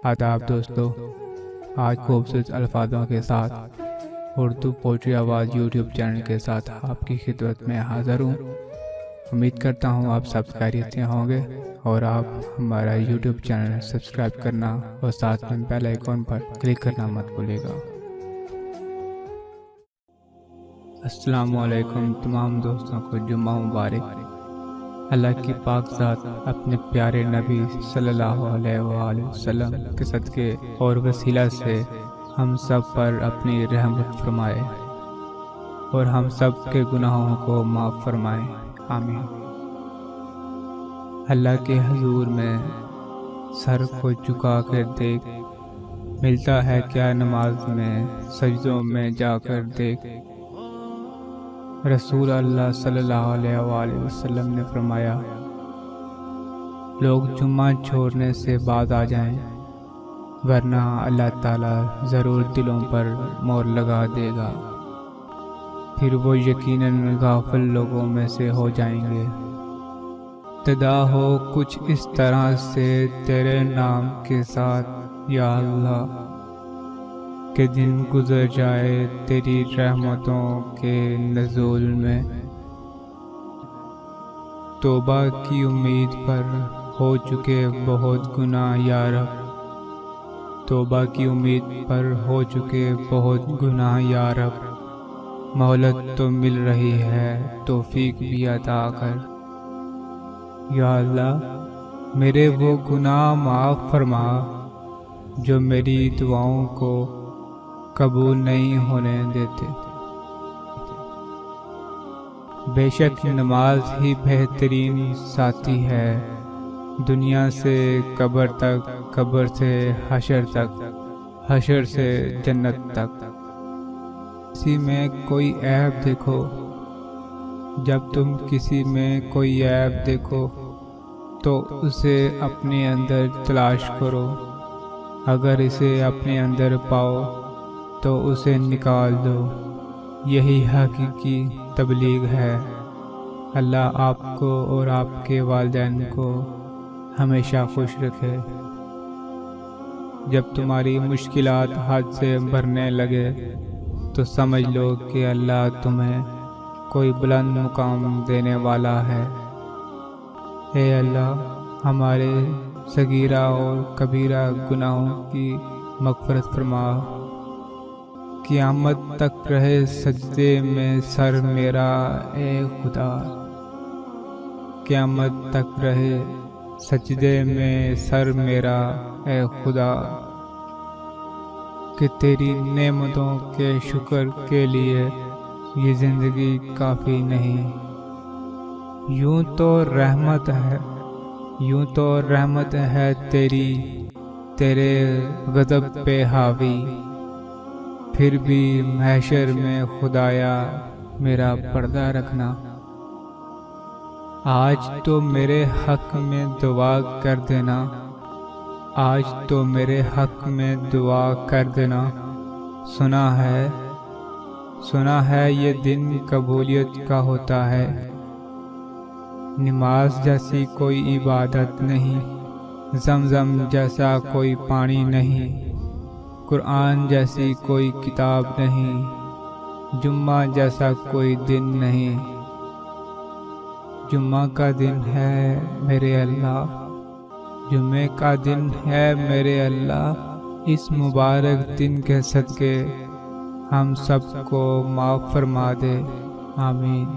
آداب دوستو، آج خوبصورت الفاظوں کے ساتھ اردو پوئٹری آواز یوٹیوب چینل کے ساتھ آپ کی خدمت میں حاضر ہوں۔ امید کرتا ہوں آپ سب خیریت سے ہوں گے اور آپ ہمارا یوٹیوب چینل سبسکرائب کرنا اور ساتھ میں بیل آئیکن پر کلک کرنا مت بھولیے گا۔ السلام علیکم تمام دوستوں کو جمعہ مبارک۔ اللہ کی پاک ذات اپنے پیارے نبی صلی اللہ علیہ وآلہ وسلم کے صدقے اور وسیلہ سے ہم سب پر اپنی رحمت فرمائے اور ہم سب کے گناہوں کو معاف فرمائے، آمین۔ اللہ کے حضور میں سر کو جھکا کر دیکھ، ملتا ہے کیا نماز میں سجدوں میں جا کر دیکھ۔ رسول اللہ صلی اللہ علیہ وآلہ وسلم نے فرمایا، لوگ جمعہ چھوڑنے سے بعد آ جائیں ورنہ اللہ تعالیٰ ضرور دلوں پر مہر لگا دے گا، پھر وہ یقیناً غافل لوگوں میں سے ہو جائیں گے۔ ابتدا ہو کچھ اس طرح سے تیرے نام کے ساتھ یا اللہ، کہ دن گزر جائے تیری رحمتوں کے نزول میں۔ توبہ کی امید پر ہو چکے بہت گناہ یا رب، توبہ کی امید پر ہو چکے بہت گناہ یا رب، مہلت تو مل رہی ہے توفیق بھی عطا کر۔ یا اللہ میرے وہ گناہ معاف فرما جو میری دعاؤں کو قبول نہیں ہونے دیتے۔ بے شک نماز ہی بہترین ساتھی ہے، دنیا سے قبر تک، قبر سے حشر تک، حشر سے جنت تک۔ کسی میں کوئی عیب دیکھو، جب تم کسی میں کوئی عیب دیکھو تو اسے اپنے اندر تلاش کرو، اگر اسے اپنے اندر پاؤ تو اسے نکال دو، یہی حقیقی تبلیغ ہے۔ اللہ آپ کو اور آپ کے والدین کو ہمیشہ خوش رکھے۔ جب تمہاری مشکلات حد سے بڑھنے لگے تو سمجھ لو کہ اللہ تمہیں کوئی بلند مقام دینے والا ہے۔ اے اللہ ہمارے صغیرہ اور کبیرہ گناہوں کی مغفرت فرما، قیامت تک رہے سجدے میں سر میرا اے خدا، قیامت تک رہے سجدے میں سر میرا اے خدا، کہ تیری نعمتوں کے شکر کے لیے یہ زندگی کافی نہیں۔ یوں تو رحمت ہے تیری، تیرے غضب پہ حاوی، پھر بھی محشر میں خدایا میرا پردہ رکھنا۔ آج تو میرے حق میں دعا کر دینا، آج تو میرے حق میں دعا کر دینا۔ سنا ہے یہ دن قبولیت کا ہوتا ہے، نماز جیسی کوئی عبادت نہیں، زمزم جیسا کوئی پانی نہیں، قرآن جیسی کوئی کتاب نہیں، جمعہ جیسا کوئی دن نہیں۔ جمعہ کا دن ہے میرے اللہ، جمعے کا دن ہے میرے اللہ، اس مبارک دن کے صدقے ہم سب کو معاف فرما دے، آمین۔